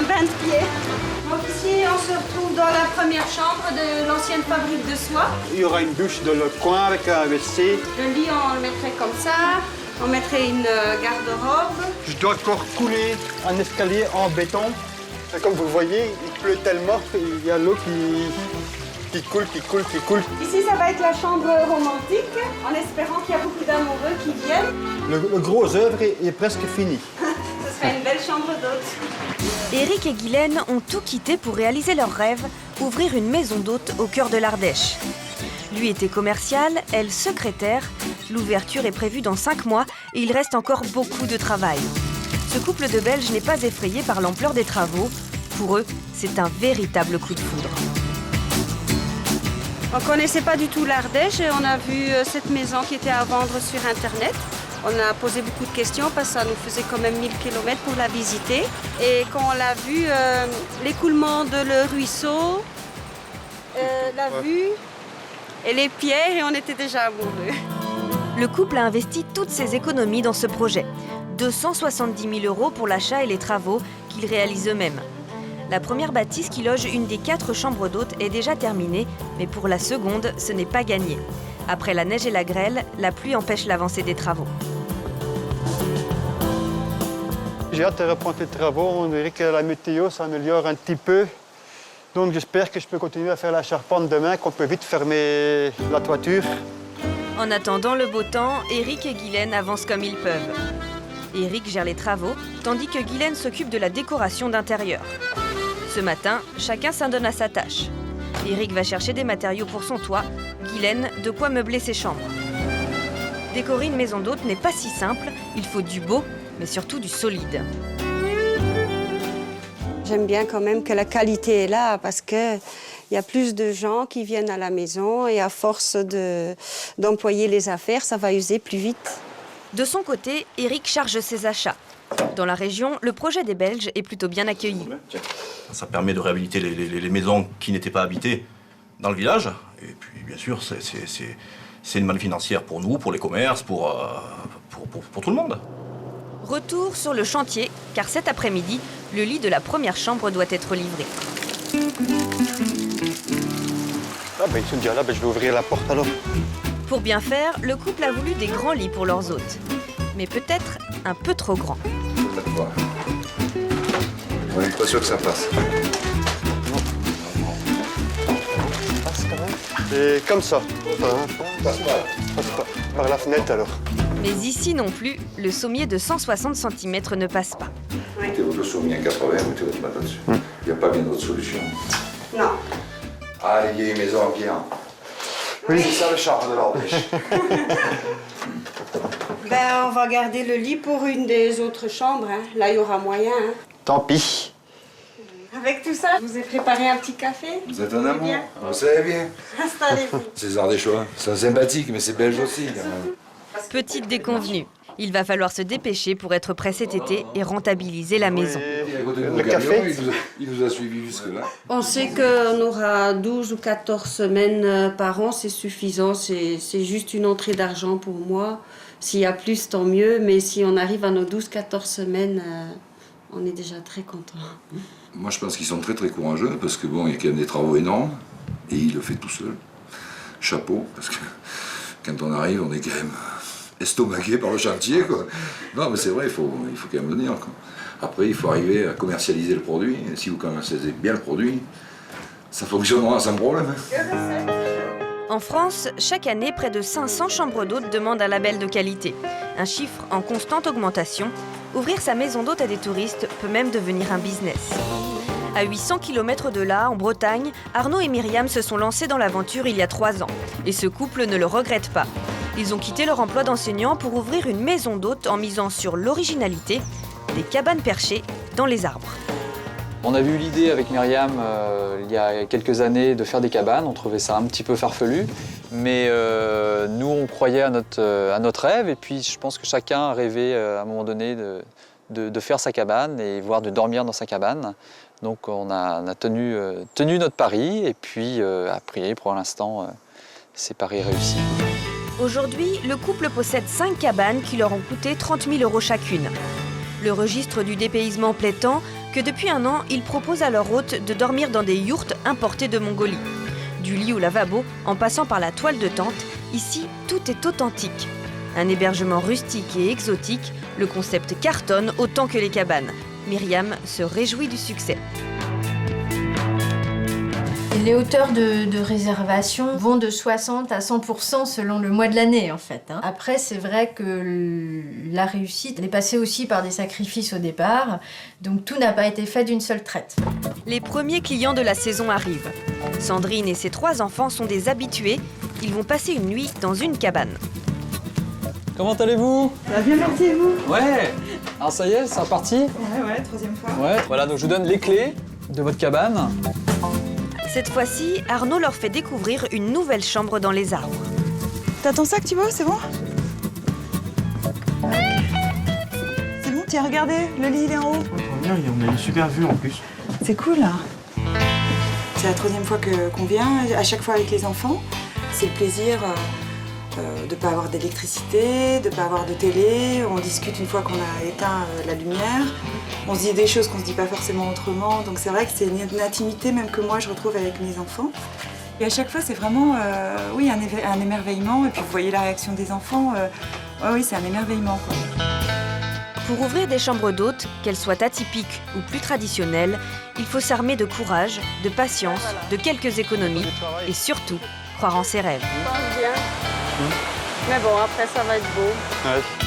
bain de pied. Donc ici, on se retrouve dans la première chambre de l'ancienne fabrique de soie. Il y aura une douche dans le coin avec un WC. Le lit, on le mettrait comme ça. On mettrait une garde-robe. Je dois encore couler un escalier en béton. Et comme vous le voyez, il pleut tellement qu'il y a l'eau qui coule. Ici, ça va être la chambre romantique, en espérant qu'il y a beaucoup d'amoureux qui viennent. Le gros œuvre est presque fini. Ce sera une belle chambre d'hôte. Éric et Guylaine ont tout quitté pour réaliser leur rêve, ouvrir une maison d'hôte au cœur de l'Ardèche. Lui était commercial, elle secrétaire. L'ouverture est prévue dans 5 mois et il reste encore beaucoup de travail. Ce couple de Belges n'est pas effrayé par l'ampleur des travaux. Pour eux, c'est un véritable coup de foudre. On ne connaissait pas du tout l'Ardèche et on a vu cette maison qui était à vendre sur Internet. On a posé beaucoup de questions parce que ça nous faisait quand même 1000 km pour la visiter. Et quand on l'a vu, l'écoulement de le ruisseau, la vue et les pierres, et on était déjà amoureux. Le couple a investi toutes ses économies dans ce projet. 270 000 € pour l'achat et les travaux qu'ils réalisent eux-mêmes. La première bâtisse qui loge une des 4 chambres d'hôtes est déjà terminée, mais pour la seconde, ce n'est pas gagné. Après la neige et la grêle, la pluie empêche l'avancée des travaux. J'ai hâte de reprendre les travaux. On dirait que la météo s'améliore un petit peu. Donc j'espère que je peux continuer à faire la charpente demain, qu'on peut vite fermer la toiture. En attendant le beau temps, Éric et Guylaine avancent comme ils peuvent. Éric gère les travaux, tandis que Guylaine s'occupe de la décoration d'intérieur. Ce matin, chacun s'adonne à sa tâche. Éric va chercher des matériaux pour son toit, Guylaine de quoi meubler ses chambres. Décorer une maison d'hôte n'est pas si simple, il faut du beau, mais surtout du solide. J'aime bien quand même que la qualité est là parce qu'il y a plus de gens qui viennent à la maison et à force d'employer les affaires, ça va user plus vite. De son côté, Éric charge ses achats. Dans la région, le projet des Belges est plutôt bien accueilli. Ça permet de réhabiliter les maisons qui n'étaient pas habitées dans le village. Et puis, bien sûr, c'est une manne financière pour nous, pour les commerces, pour tout le monde. Retour sur le chantier, car cet après-midi, le lit de la première chambre doit être livré. Ah ben ils sont déjà là, je vais ouvrir la porte alors. Pour bien faire, le couple a voulu des grands lits pour leurs hôtes. Mais peut-être un peu trop grands. On n'est pas sûr que ça passe. Et comme ça. Passe par la fenêtre alors. Mais ici non plus, le sommier de 160 cm ne passe pas. Mettez-vous le sommier à 80, mettez votre matelas dessus. Il n'y a pas bien d'autre solution. Non. Ah, les vieilles maisons en pierre. Oui, c'est ça le charme de l'Ardèche. Ben, on va garder le lit pour une des autres chambres. Hein. Là, il y aura moyen. Hein. Tant pis. Avec tout ça, je vous ai préparé un petit café. Vous êtes un amour, vous savez bien. Installez-vous. Ces Ardéchois, c'est sympathique, mais c'est belge aussi. Petite déconvenue. Il va falloir se dépêcher pour être prêt cet été et rentabiliser la maison. Le café. Il nous a suivis jusque-là. On sait qu'on aura 12 ou 14 semaines par an, c'est suffisant. C'est juste une entrée d'argent pour moi. S'il y a plus, tant mieux. Mais si on arrive à nos 12-14 semaines, on est déjà très content. Moi, je pense qu'ils sont très très courageux parce que bon, il y a quand même des travaux énormes et il le fait tout seul. Chapeau, parce que quand on arrive, on est quand même estomaqué par le chantier, quoi. Non, mais c'est vrai, il faut quand même venir, quoi. Après, il faut arriver à commercialiser le produit. Et si vous commercialisez bien le produit, ça fonctionnera sans problème. En France, chaque année, près de 500 chambres d'hôtes demandent un label de qualité. Un chiffre en constante augmentation. Ouvrir sa maison d'hôte à des touristes peut même devenir un business. À 800 km de là, en Bretagne, Arnaud et Myriam se sont lancés dans l'aventure il y a 3 ans. Et ce couple ne le regrette pas. Ils ont quitté leur emploi d'enseignant pour ouvrir une maison d'hôtes en misant sur l'originalité, des cabanes perchées dans les arbres. On a eu l'idée avec Myriam il y a quelques années de faire des cabanes. On trouvait ça un petit peu farfelu, mais nous on croyait à notre rêve et puis je pense que chacun a rêvé à un moment donné de faire sa cabane et voire de dormir dans sa cabane. Donc on a tenu notre pari et puis après pour l'instant c'est pari réussi. Aujourd'hui, le couple possède 5 cabanes qui leur ont coûté 30 000 € chacune. Le registre du dépaysement plaît tant que depuis un an, ils proposent à leurs hôtes de dormir dans des yourtes importées de Mongolie. Du lit au lavabo, en passant par la toile de tente, ici, tout est authentique. Un hébergement rustique et exotique, le concept cartonne autant que les cabanes. Myriam se réjouit du succès. Les hauteurs de réservation vont de 60 à 100% selon le mois de l'année en fait. Après c'est vrai que la réussite elle est passée aussi par des sacrifices au départ, donc tout n'a pas été fait d'une seule traite. Les premiers clients de la saison arrivent. Sandrine et ses 3 enfants sont des habitués. Ils vont passer une nuit dans une cabane. Comment allez-vous? Ça va bien, merci et vous? Ouais. Alors ça y est, c'est reparti? Ouais, 3e fois. Ouais. Voilà, donc je vous donne les clés de votre cabane. Cette fois-ci, Arnaud leur fait découvrir une nouvelle chambre dans les arbres. T'as ton sac, Thibaut, c'est bon? C'est bon? Tiens, regardez, le lit il est en haut. Bien, on a une super vue en plus. C'est cool là. C'est la 3e fois qu'on vient, à chaque fois avec les enfants. C'est le plaisir de ne pas avoir d'électricité, de ne pas avoir de télé. On discute une fois qu'on a éteint la lumière. On se dit des choses qu'on ne se dit pas forcément autrement. Donc c'est vrai que c'est une intimité même que moi je retrouve avec mes enfants. Et à chaque fois c'est vraiment oui, un émerveillement. Et puis vous voyez la réaction des enfants. Oui, c'est un émerveillement, quoi. Pour ouvrir des chambres d'hôtes, qu'elles soient atypiques ou plus traditionnelles, il faut s'armer de courage, de patience, de quelques économies et surtout croire en ses rêves. Je pense bien. Mais bon, après ça va être beau. Ouais.